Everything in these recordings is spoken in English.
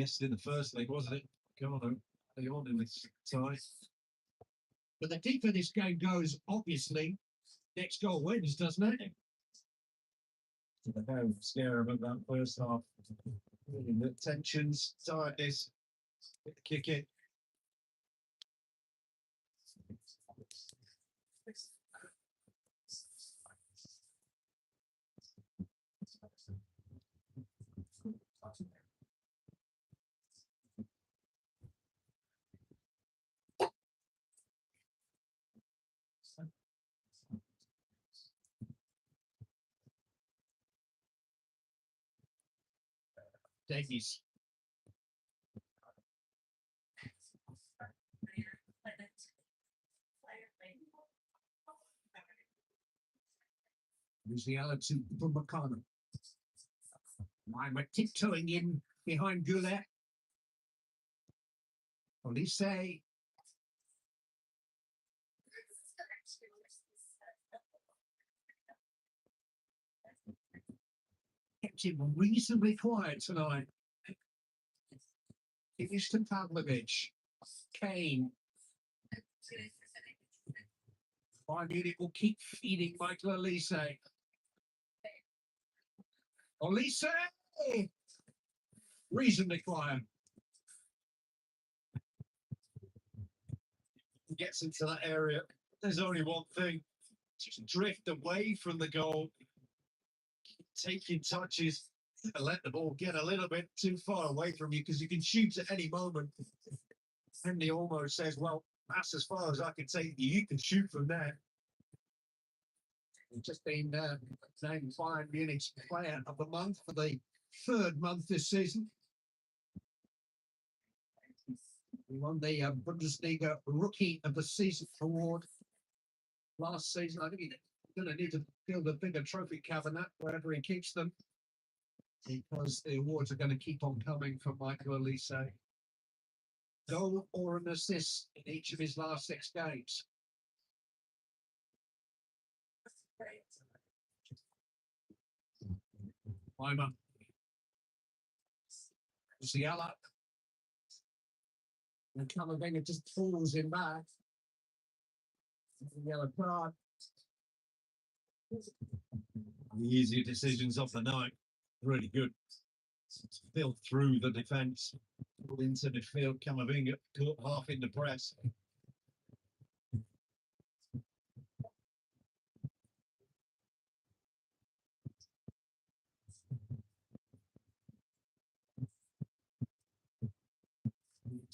Yes, in the first leg, wasn't it? Come on, they on in this tie. But the deeper this game goes, obviously, next goal wins, doesn't it? So the home scare about that first half. The tensions, tiredness, kick it. Davies. There's the other two from McConnell. I'm tiptoeing in behind Goulet. Police kept him reasonably quiet tonight. Easton Pavlovich, Kane. Bayern it will keep feeding Michael Elise. Elise! Reasonably quiet. Gets into that area. There's only one thing. Just drift away from the goal. Taking touches and let the ball get a little bit too far away from you because you can shoot at any moment. Henry almost says, well, that's as far as I can take you. You can shoot from there. We've just been named Bayern Munich's Player of the Month for the third month this season. We won the Bundesliga Rookie of the Season award last season. I think he's going to need to build a bigger trophy cabinet wherever he keeps them, because the awards are going to keep on coming from Michael Elise. Goal or an assist in each of his last 6 games. Weimer. Musiala. And Camavinga just pulls him back. Yellow card. The easier decisions of the night. Really good. Filled through the defence. Into midfield. Camavinga caught half in the press.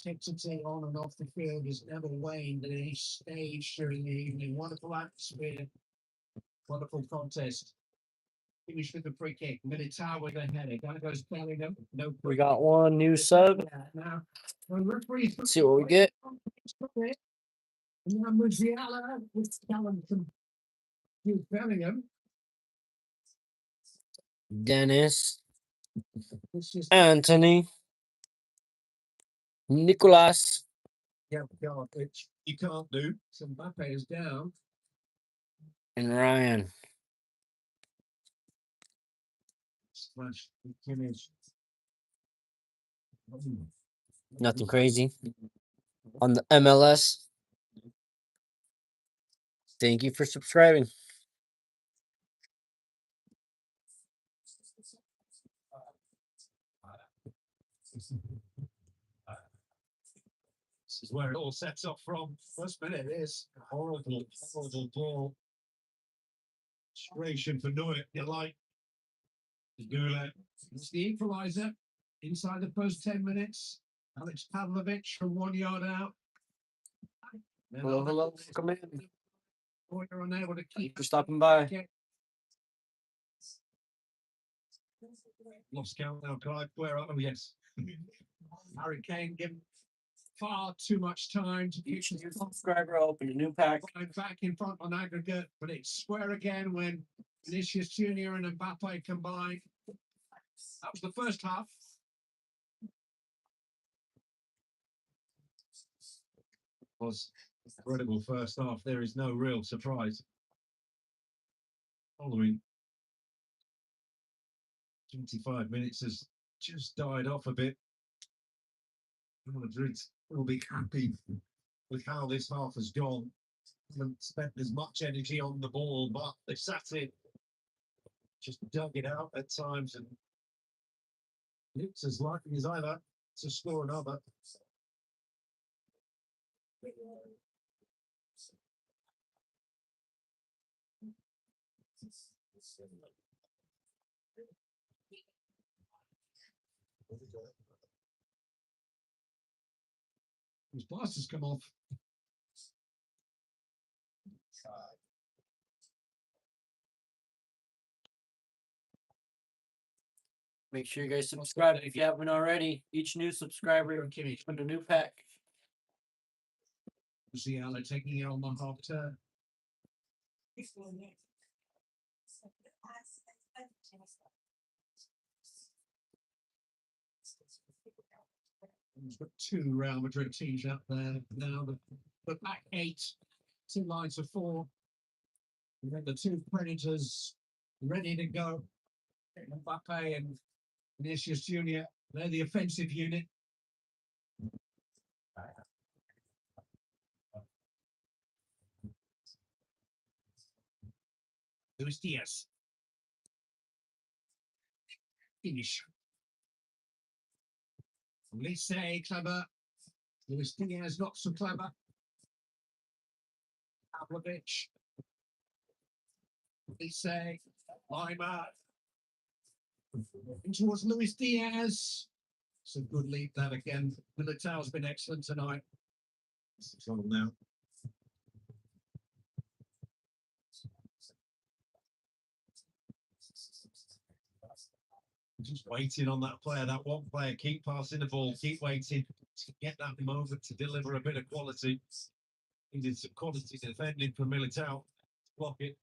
Intensity on and off the field has never waned at any stage during the evening. Wonderful atmosphere, wonderful contest. Finish with the free kick. Militao with a header. Down goes Bellingham. No. We got one new sub. Now, Let's see what we get. And now Musiala with Callum to Bellingham. Dennis, Anthony, Nicolas. Yeah, which you can't do. So Mbappe is down. And Ryan. Smash finish. Nothing crazy. On the MLS. Thank you for subscribing. This is where it all sets off from. First minute is horrible ball. Frustration for Neuer, you like. Goulet. It's the equaliser inside the first 10 minutes. Alex Pavlovich from 1 yard out. Hello, come in. Pointer unable to keep For stopping by. Lost count now, Clive. Where are we? Yes. Harry Kane given far too much time to Each new subscriber open a new pack. back in front on aggregate, but it's square again when Vinicius Junior and Mbappe combine. That was the first half. Was incredible first half. There is no real surprise. Following 25 minutes has just died off a bit. Madrid will be happy with how this half has gone. Haven't spent as much energy on the ball, but they sat in, just dug it out at times, and looks as likely as ever to score another. His blasters come off. Make sure you guys subscribe if you haven't already. Each new subscriber Kimmich. win a new pack. Musiala taking it on the half turn. We've got two Real Madrid teams out there now. The back eight, two lines of four. And then the two Predators ready to go. Mbappe and Vinicius Junior. They're the offensive unit. Luis Diaz. Finish. Lise, clever. Luis Diaz, not so clever. Pavlovic. Lise. Lima. In towards Luis Diaz. It's a good lead that again. Militao's been excellent tonight. It's trouble now. Just waiting on that player, that one player. Keep passing the ball, keep waiting to get that moment to deliver a bit of quality. Needed some quality defending from Militao to block it.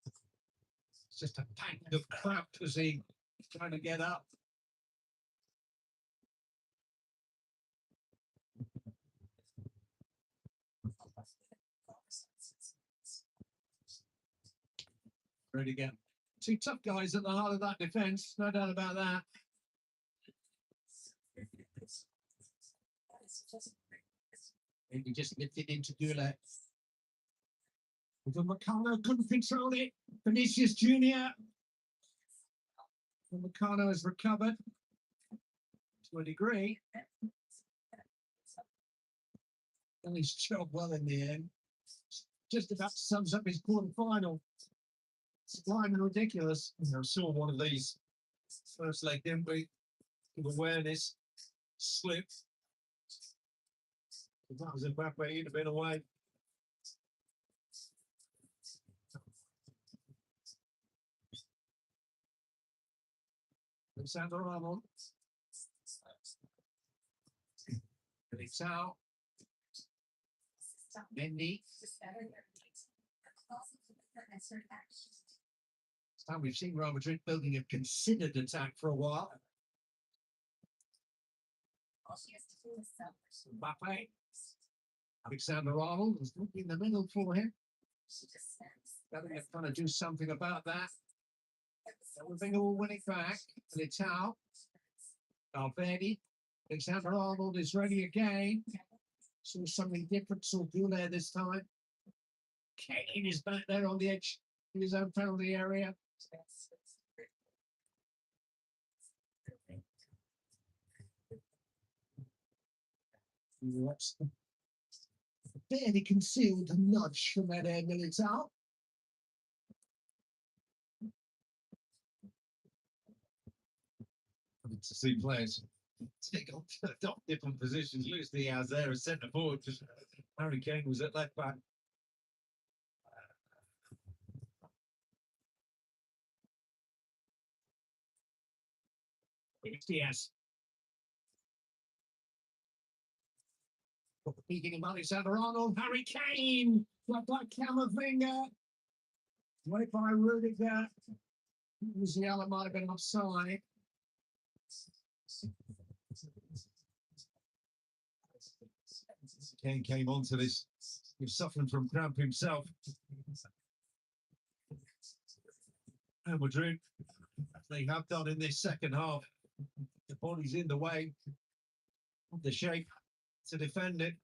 It's just a pack of crap as he trying to get up. Ready again. Two tough guys at the heart of that defence, no doubt about that. Maybe just lifted into Goulet. Meccano couldn't control it. Vinicius Junior. Meccano has recovered to a degree. Done his job well in the end. Just about sums up his quarter final. Sublime and ridiculous. I saw one of these first leg, didn't we? With awareness, slip. If that was Mbappe, he'd have been away. Alexander Arnold. Militao. Mendy. It's time we've seen Real Madrid building a considered attack for a while. Mbappe. Alexander Arnold was looking in the middle for him. Trying to do something about that. Everything will win it back. Militao. Valverde. Alexander Arnold is ready again. Saw something different. Saw Goulet this time. Kane is back there on the edge in his own penalty area. That's barely concealed nudge from that air Militao. To see players take on different positions. Luis Diaz there as centre forward. Just Harry Kane was at left back. Luis Diaz. Beating him, Alexander Arnold. Harry Kane. Left back Camavinga. Wait by Rudiger. Musiala might have been offside. Kane came onto this. He was suffering from cramp himself. And Madrid, they have done in this second half. The body's in the way of the shape to defend it.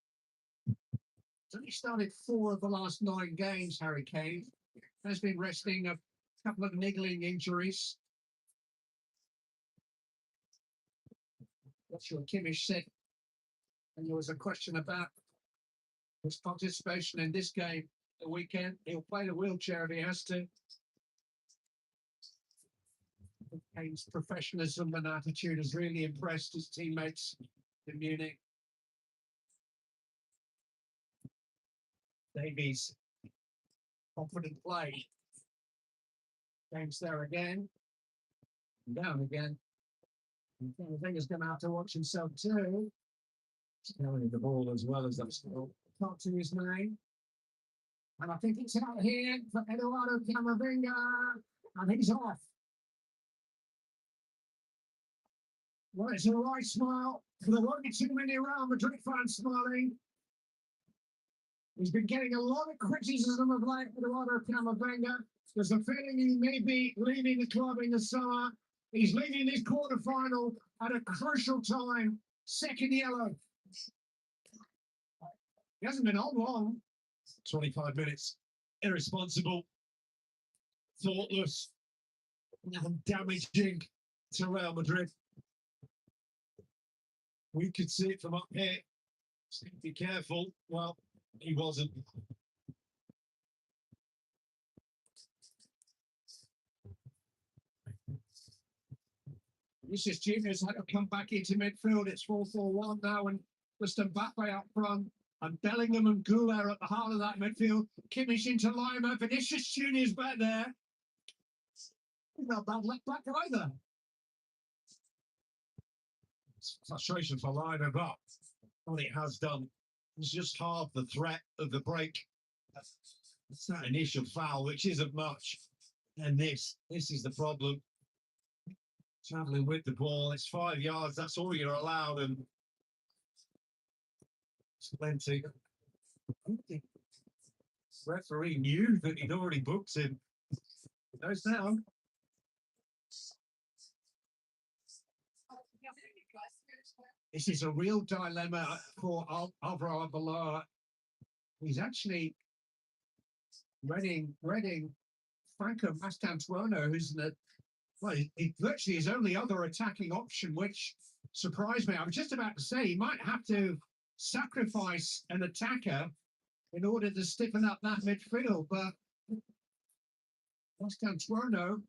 He's only started 4 of the last 9 games, Harry Kane. Has been resting a couple of niggling injuries. That's what Kimmich said. And there was a question about his participation in this game the weekend. He'll play the wheelchair if he has to. Kane's professionalism and attitude has really impressed his teammates in Munich. Davies, confident play. James there again. And down again. I think he's going to have to watch himself too. He's carrying the ball as well as that still. Not to his name. And I think it's out here for Eduardo Camavinga. And he's off. Well, it's a right smile. There won't be too many Real Madrid fans smiling. He's been getting a lot of criticism of late, Eduardo Camavinga. There's a feeling he may be leaving the club in the summer. He's leaving this quarter-final at a crucial time. Second yellow. He hasn't been on long. 25 minutes. Irresponsible. Thoughtless. And damaging to Real Madrid. We could see it from up here. Just need to be careful. Well, he wasn't. Vinicius Junior's had to come back into midfield. It's 4-4-1 now, and just Mbappe up front, and Bellingham and Goulet at the heart of that midfield. Kimmich into Lima. Vinicius Junior's back there. He's not bad left back either. It's frustration for Lima, but what it has done is just half the threat of the break. It's that initial foul, which isn't much. And this is the problem. Travelling with the ball, it's 5 yards, that's all you're allowed, and it's plenty. The referee knew that he'd already booked him. It goes down. This is a real dilemma for Alvaro Arbeloa. He's actually Reading Franco Mastantuono, who's he virtually his only other attacking option, which surprised me. I was just about to say he might have to sacrifice an attacker in order to stiffen up that midfield, but Mastantuono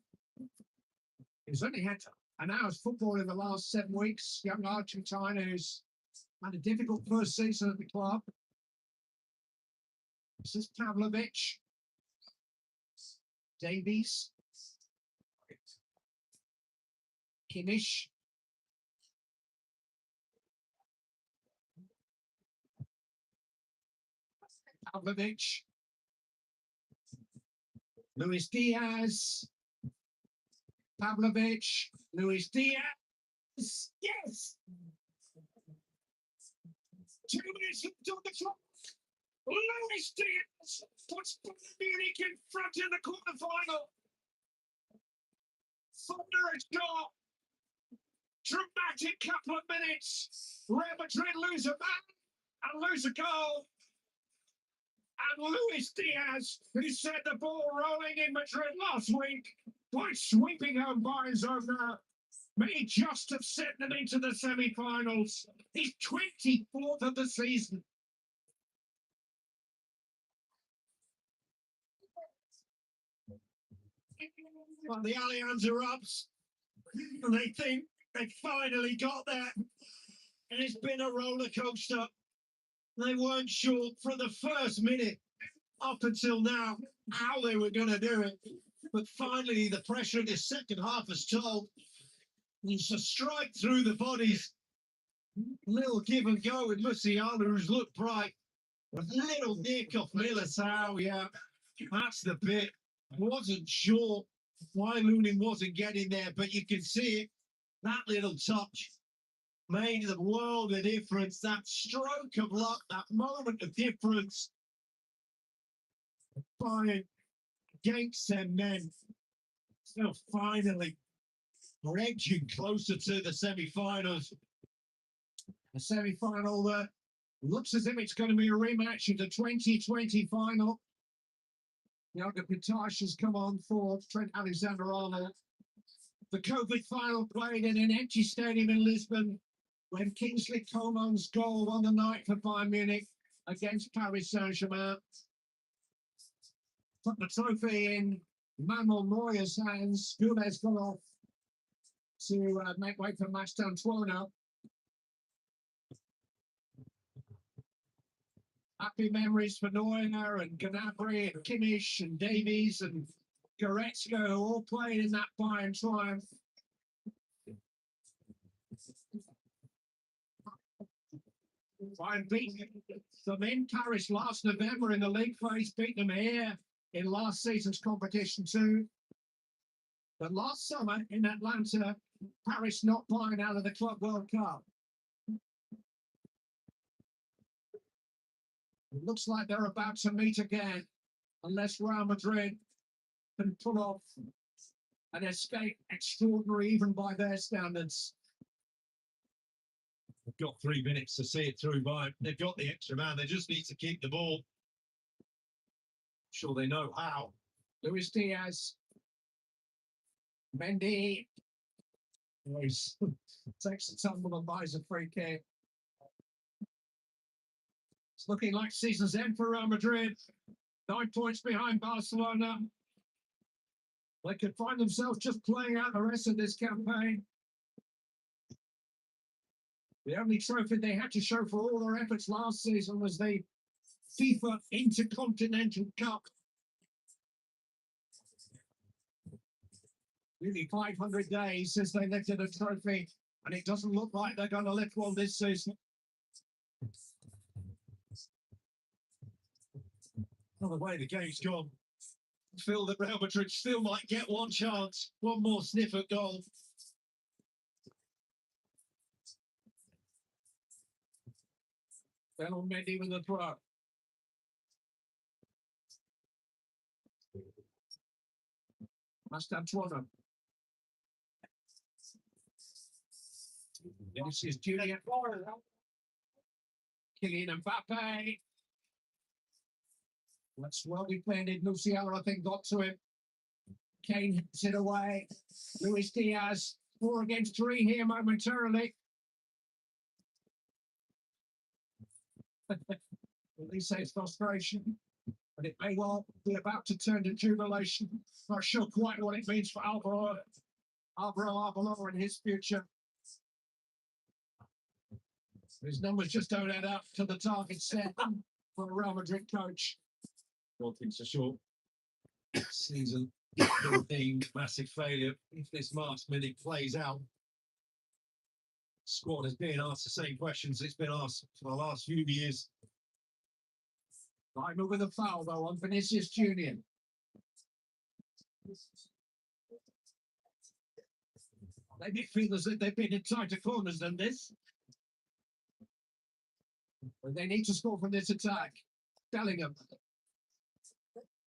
has only had an hour's football in the last 7 weeks. Young Argentine who's had a difficult first season at the club. This is Pavlovic. Davies. Kimmich. Pavlovic. Luis Diaz. Pavlovic. Luis Diaz. Yes! 2 minutes left on the clock. Luis Diaz puts Munich in front in the quarter-final. Thunderous goal. Dramatic couple of minutes. Real Madrid lose a man and lose a goal. And Luis Diaz, who set the ball rolling in Madrid last week by sweeping home Barcelona, may just have sent them into the semi-finals. He's 24th of the season. Well, the Allianz erupts, and they think they finally got there. And it's been a roller coaster. They weren't sure from the first minute up until now how they were going to do it. But finally, the pressure in the second half has told. It's a strike through the bodies. Little give and go with Musiala, who's looked bright. A little nick off Militao, yeah. That's the bit. Wasn't sure why Lunin wasn't getting there, but you can see it. That little touch made the world of difference. That stroke of luck, that moment of difference. Bayern against them men. Still finally edging closer to the semi-finals. A semi-final that Looks as if it's going to be a rematch of the 2020 final. Yaga Pitash has come on for Trent Alexander-Arnold. The COVID final played in an empty stadium in Lisbon when Kingsley Coman's goal won the night for Bayern Munich against Paris Saint-Germain. Put the trophy in Manuel Neuer's hands. Gomez got off to make way for Mastantuono. Happy memories for Neuer and Gnabry and Kimmich and Davies and Goretzka, who all played in that Bayern triumph. Bayern beat them in Paris last November in the league phase, beat them here in last season's competition too. But last summer in Atlanta, Paris knocked Bayern out of the Club World Cup. It looks like they're about to meet again, unless Real Madrid can pull off an escape extraordinary even by their standards. They've got 3 minutes to see it through by. They've got the extra man. They just need to keep the ball. Sure, they know how. Luis Diaz, Mendy, always takes a tumble and buys a free kick. It's looking like season's end for Real Madrid. 9 points behind Barcelona. They could find themselves just playing out the rest of this campaign. The only trophy they had to show for all their efforts last season was the FIFA Intercontinental Cup. Nearly 500 days since they lifted a trophy, and it doesn't look like they're going to lift one this season. Well, the way the game's gone, I feel that Real Madrid still might get one chance, one more sniff at goal. Then on Mendy with the throw. Mastantuono. Vinicius Junior. Kylian Mbappe. That's well defended. Luciano, I think, got to him. Kane hits it away. Luis Diaz, 4 against 3 here momentarily. Elise's frustration, and it may well be about to turn to jubilation. Not sure quite what it means for Alvaro Arbeloa and his future. His numbers just don't add up to the target set for a Real Madrid coach. Well, things are short. Season being massive failure. If this last minute plays out, squad is being asked the same questions it's been asked for the last few years. Reimer with a foul though on Vinicius Junior. Maybe it feels as if they've been in tighter corners than this. But they need to score from this attack. Bellingham.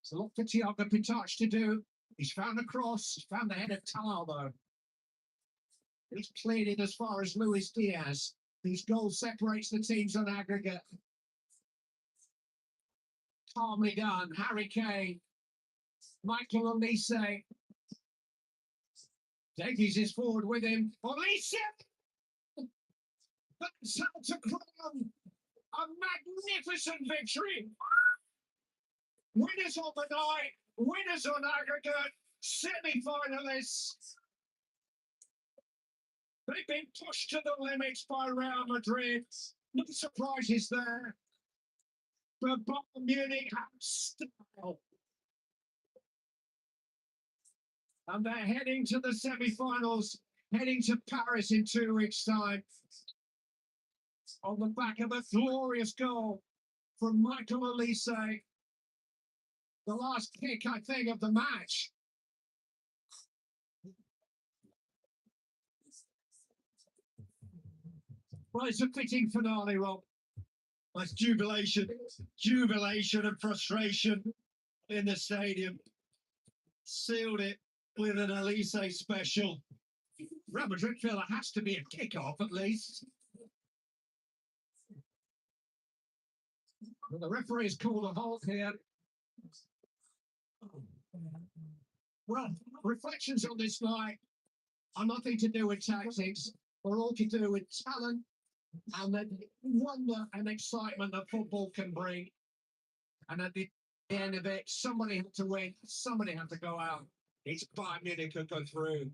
It's a lot for Thiago Pitash to do. He's found a cross. He's found the head of Tal though. He's cleared it as far as Luis Diaz, whose goal separates the teams on aggregate. Calmly done. Harry Kane. Michael Olise. Davies is forward with him. Olise! That's how to crown a magnificent victory. Winners on the night, winners on aggregate, semi-finalists. They've been pushed to the limits by Real Madrid. No surprises there. But Bayern Munich have style. And they're heading to the semi-finals, heading to Paris in 2 weeks' time. On the back of a glorious goal from Michael Olise. The last kick, I think, of the match. Well, it's a fitting finale, Rob. That's jubilation and frustration in the stadium. Sealed it with an Elise special. Real Madrid feel there has to be a kick-off at least. Well, the referee's called a halt here. Well, reflections on this night are nothing to do with tactics, are all to do with talent and the wonder and excitement that football can bring. And at the end of it, somebody had to win, somebody had to go out. It's Bayern Munich could go through.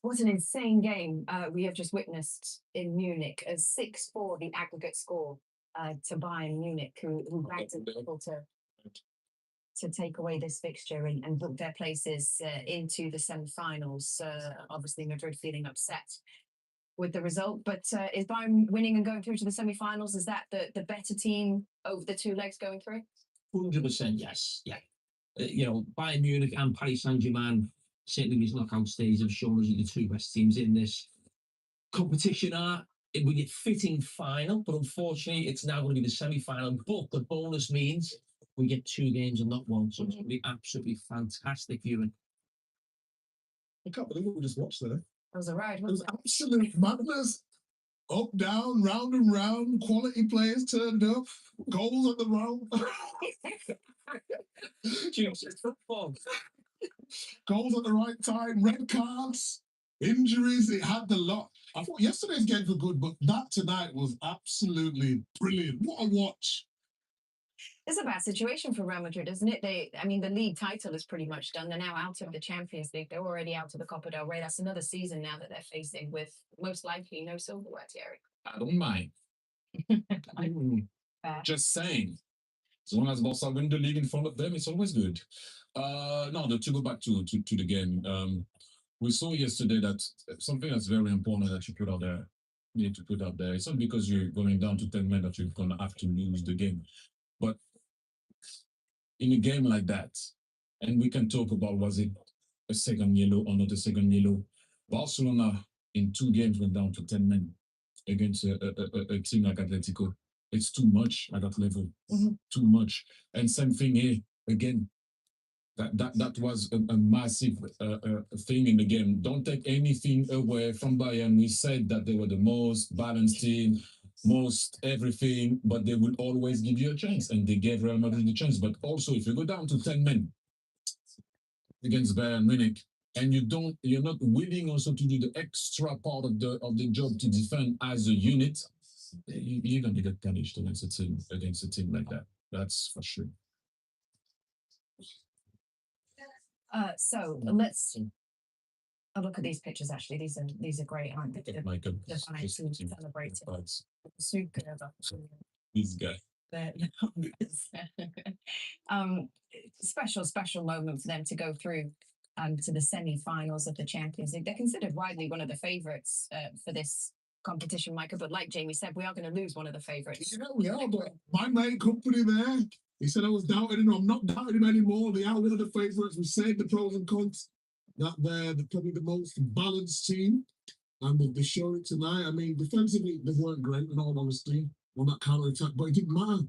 What an insane game we have just witnessed in Munich. A 6-4, the aggregate score to Bayern Munich, who bagged it able to take away this fixture and book their places into the semi-finals. Obviously, Madrid feeling upset with the result, but is Bayern winning and going through to the semi-finals? Is that the better team over the two legs going through? 100%, yes. Yeah. You know, Bayern Munich and Paris Saint-Germain, certainly these knockout stages have shown us the two best teams in this competition are. It would be a fitting final, but unfortunately, it's now going to be the semi-final. But the bonus means we get 2 games and not 1, so it's going to be absolutely fantastic viewing. I can't believe what we just watched there. That was a ride, It was wasn't it? absolute madness. Up, down, round and round. Quality players turned up. Goals at the wrong. Jesus, football. Goals at the right time. Red cards. Injuries. It had the lot. I thought yesterday's games were good, but that tonight was absolutely brilliant. What a watch. It's a bad situation for Real Madrid, isn't it? I mean, the league title is pretty much done. They're now out of the Champions League. They're already out of the Copa del Rey. That's another season now that they're facing with most likely no silverware, Thierry. I don't mind. Just saying. As long as Barca win the league in front of them, it's always good. No, to go back to the game, we saw yesterday that something that's very important that you put out there, you need to put out there. It's not because you're going down to 10 men that you're going to have to lose the game. But in a game like that, and we can talk about was it a second yellow or not a second yellow, Barcelona in 2 games went down to 10 men against a team like Atletico. It's too much at that level. Too much. And same thing here again. That was a massive thing in the game. Don't take anything away from Bayern. We said that they were the most balanced team, most everything, but they will always give you a chance, and they gave Real Madrid a chance. But also, if you go down to 10 men against Bayern Munich, and you're not willing also to do the extra part of the job to defend as a unit, you're going to get punished against a team like that. That's for sure. So let's look at these pictures. Actually, these are great, aren't they? Michael, The fans celebrating. Super. This guy. Special moment for them to go through to the semi-finals of the Champions League. They're considered widely one of the favourites for this competition, Michael. But like Jamie said, we are going to lose one of the favourites. Yeah, we are, but my main company there, he said I was doubting him. I'm not doubting him anymore. They are one of the favourites. We said the pros and cons. That they're probably the most balanced team. And they showed it tonight. I mean, defensively, they weren't great, in all honesty, on that counter-attack. But it didn't matter.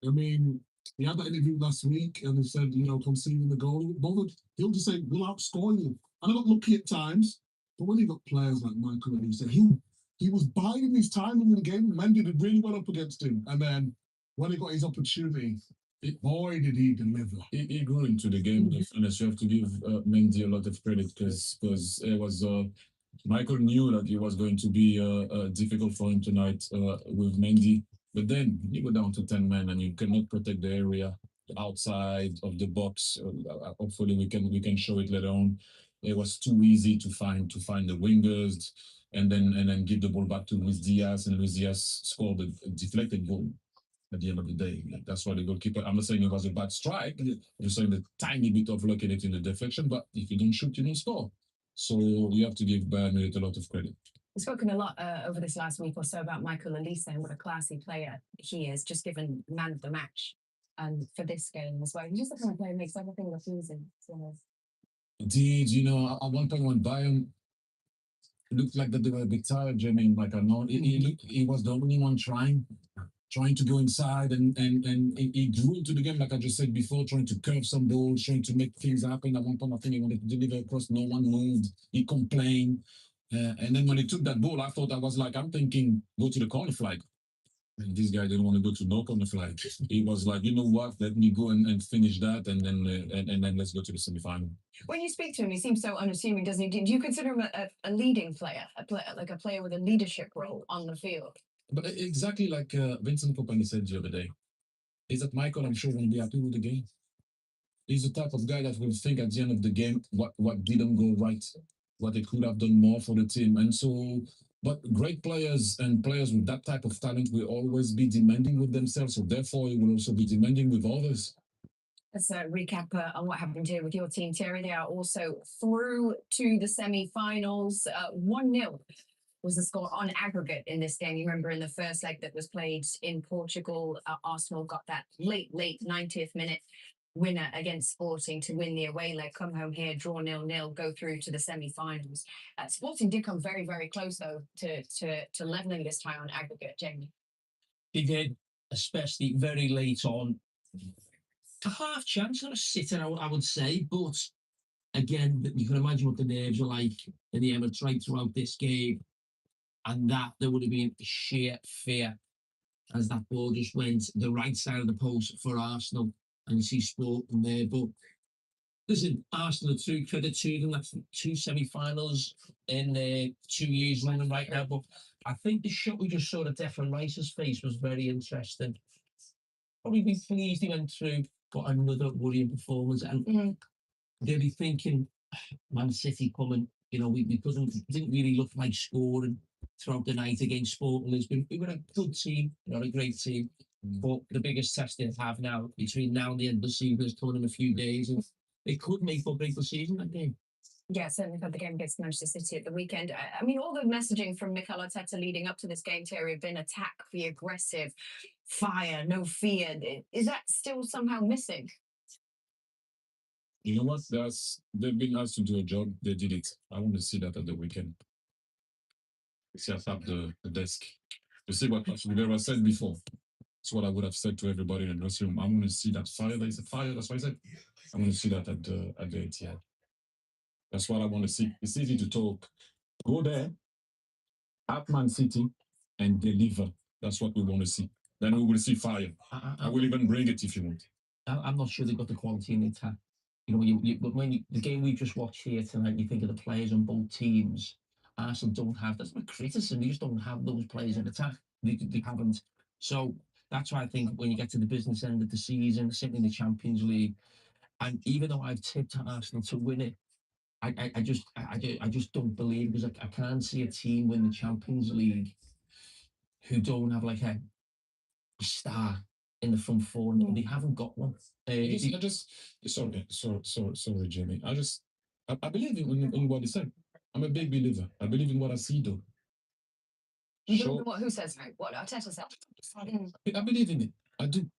I mean, he had that interview last week, and he said, conceding the goal, he wasn't bothered. He'll just say, we'll outscore you. And I got lucky at times, but when you got players like Michael, and he said he was biding his time in the game. Mendy did really well up against him. And then when he got his opportunity, boy, did he deliver. He grew into the game. And you have to give Mendy a lot of credit because it was Michael knew that it was going to be difficult for him tonight with Mendy. But then you go down to 10 men and you cannot protect the area outside of the box. Hopefully we can show it later on. It was too easy to find the wingers and then give the ball back to Luis Diaz, and Luis Diaz scored a deflected goal at the end of the day. That's why the goalkeeper, I'm not saying it was a bad strike, I'm saying a tiny bit of luck in it in the deflection, but if you don't shoot, you don't score. So you have to give Bayern Munich a lot of credit. We've spoken a lot over this last week or so about Michael Olise and what a classy player he is, just given man of the match for this game as well. He's just the kind of player who makes everything look easy. So. Indeed, at one point when Bayern looked like that they were a bit tired, Jermaine, like I know, he was the only one trying to go inside and he grew into the game, like I just said before, trying to curve some balls, trying to make things happen. At one point, I think he wanted to deliver across, no one moved. He complained. And then when he took that ball, I thought I was like, I'm thinking, go to the corner flag. And this guy didn't want to go to no corner flag. He was like, you know what? Let me go and finish that, and then let's go to the semifinal. When you speak to him, he seems so unassuming, doesn't he? Do you consider him a leading player, like a player with a leadership role on the field? But exactly like Vincent Kompany said the other day, is that Michael, I'm sure, won't be happy with the game. He's the type of guy that will think at the end of the game what didn't go right, what they could have done more for the team. And so, but great players and players with that type of talent will always be demanding with themselves. So therefore, he will also be demanding with others. Let's recap on what happened here with your team, Thierry. They are also through to the semi-finals. 1-0 was the score on aggregate in this game. You remember in the first leg that was played in Portugal, Arsenal got that late 90th minute winner against Sporting to win the away leg, come home here, draw 0-0, go through to the semi-finals. Sporting did come very, very close, though, to levelling this time on aggregate, Jamie. They did, especially very late on. A half chance, not a sitter, I would say, but again, you can imagine what the nerves are like in the Emirates right throughout this game, and that there would have been sheer fear as that ball just went the right side of the post for Arsenal, and you see Sporting there. But listen, Arsenal are through, credit to them. That's 2 semi-finals in 2 years running right now. But I think the shot we just saw at Declan Rice's face was very interesting. Probably be pleased he went through, but another worrying performance. And they'll be thinking, Man City coming, we didn't really look like scoring throughout the night against Sporting Lisbon. We were a good team, not a great team. But the biggest test they have now, between now and the end of the season, is coming in a few days. And they could make or break the season, that game. Yeah, certainly for the game against Manchester City at the weekend. I mean, all the messaging from Mikel Arteta leading up to this game, Terry, have been attack, be aggressive, fire, no fear. Is that still somehow missing? You know what? They've been asked to do a job. They did it. I want to see that at the weekend. See, I tapped the desk. You see what Rivera said before. That's what I would have said to everybody in the dressing room. I want to see that fire. There is a fire. That's what I said. I want to see that at the Etihad. That's what I want to see. It's easy to talk. Go there, at Man City, and deliver. That's what we want to see. Then we will see fire. I will even bring it if you want. I'm not sure they've got the quality in the attack. But when the game we just watched here tonight, you think of the players on both teams. Arsenal don't have, that's not criticism, they just don't have those players in attack. They haven't. So that's why I think when you get to the business end of the season, certainly in the Champions League, and even though I've tipped Arsenal to win it, I just don't believe, because I can't see a team win the Champions League who don't have like a star in the front four. They haven't got one. Sorry, Jamie. I believe in what he said. I'm a big believer. I believe in what I see, though. Who says right? What Arteta said? I believe in it. I do.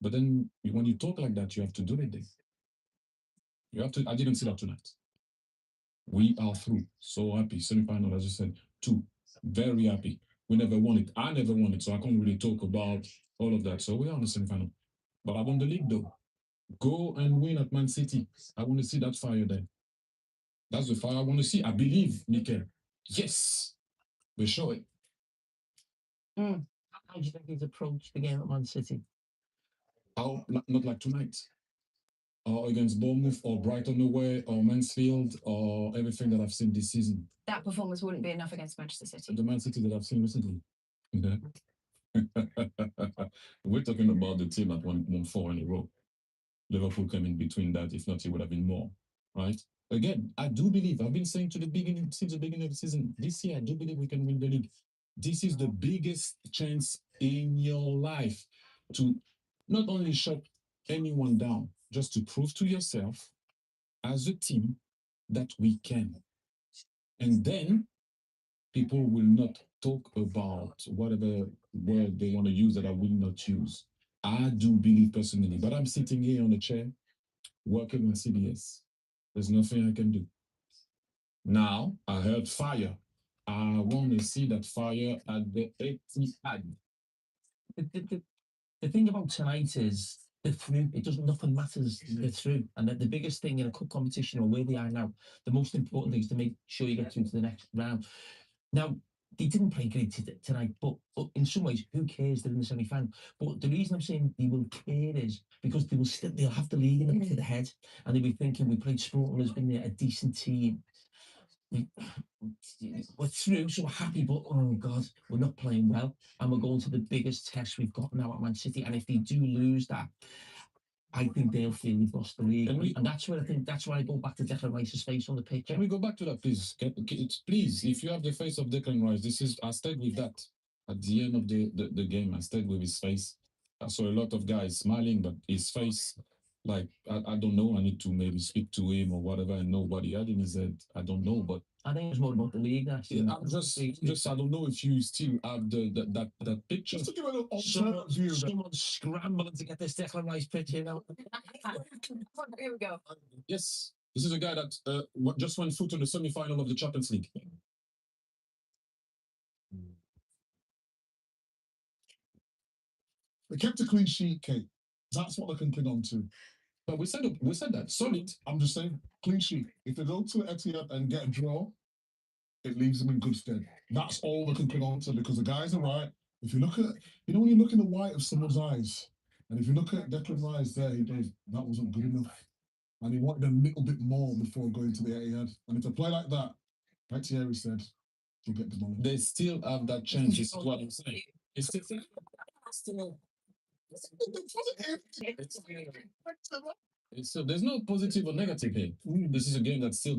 But then when you talk like that, you have to do it. Then you have to. I didn't see that tonight. We are through. So happy. Semi-final, as you said, 2. Very happy. We never won it. I never won it, so I can't really talk about all of that. So we are on the semi-final. But I won the league, though. Go and win at Man City. I want to see that fire there. That's the fire I want to see. I believe, Mikel. Yes. We show it. How do you think he's approached the game at Man City? How? Not like tonight. Or against Bournemouth or Brighton away or Mansfield or everything that I've seen this season. That performance wouldn't be enough against Manchester City. The Man City that I've seen recently. We're talking about the team that won 4 in a row. Liverpool came in between that. If not, it would have been more. Right? Again, I do believe, I've been saying since the beginning of the season, this year, I do believe we can win the league. This is the biggest chance in your life to not only shut anyone down, just to prove to yourself as a team that we can. And then people will not talk about whatever word they want to use that I will not use. I do believe personally, but I'm sitting here on a chair working on CBS. There's nothing I can do. Now, I heard fire. I want to see that fire at the Etihad. The thing about tonight is they're through. It doesn't. Nothing matters. They're through. And the biggest thing in a cup competition or where they are now, the most important thing is to make sure you get through to the next round. Now, they didn't play great tonight, but in some ways, who cares? They're in the semi-final. But the reason I'm saying they will care is because they'll have the league in the back of the head, and they'll be thinking we played Sporting Lisbon, they're a decent team. We're through, so we're happy, but oh god, we're not playing well, and we're going to the biggest test we've got now at Man City. And if they do lose that, I think they'll feel we've lost the league, and that's where I go back to Declan Rice's face on the pitch. Can we go back to that, please? Please, if you have the face of Declan Rice, I stayed with that at the end of the game. I stayed with his face. I saw a lot of guys smiling, but his face, like, I don't know. I need to maybe speak to him or whatever and know what he had in his head. I don't know, but I think it's more about the league. Actually, I'm just I don't know if you still have that picture. Just to give a little someone, observed view. someone's scrambling to get this Declan Rice picture out. Here we go. Yes, this is a guy that just went through to the semi-final of the Champions League. They kept a clean sheet, Kate. That's what they can cling on to. But we said that solid. I'm just saying, clean sheet. If they go to Etihad and get a draw, it leaves them in good stead. That's all they can cling on to because the guys are right. If you look at, when you look in the white of someone's eyes, and if you look at Declan Rice there, he goes, that wasn't good enough. And he wanted a little bit more before going to the Etihad. And if they play like that, like Thierry said, you'll get demolished. They still have that chance. Is what I'm saying. It's still. So there's no positive or negative here. This is a game that's still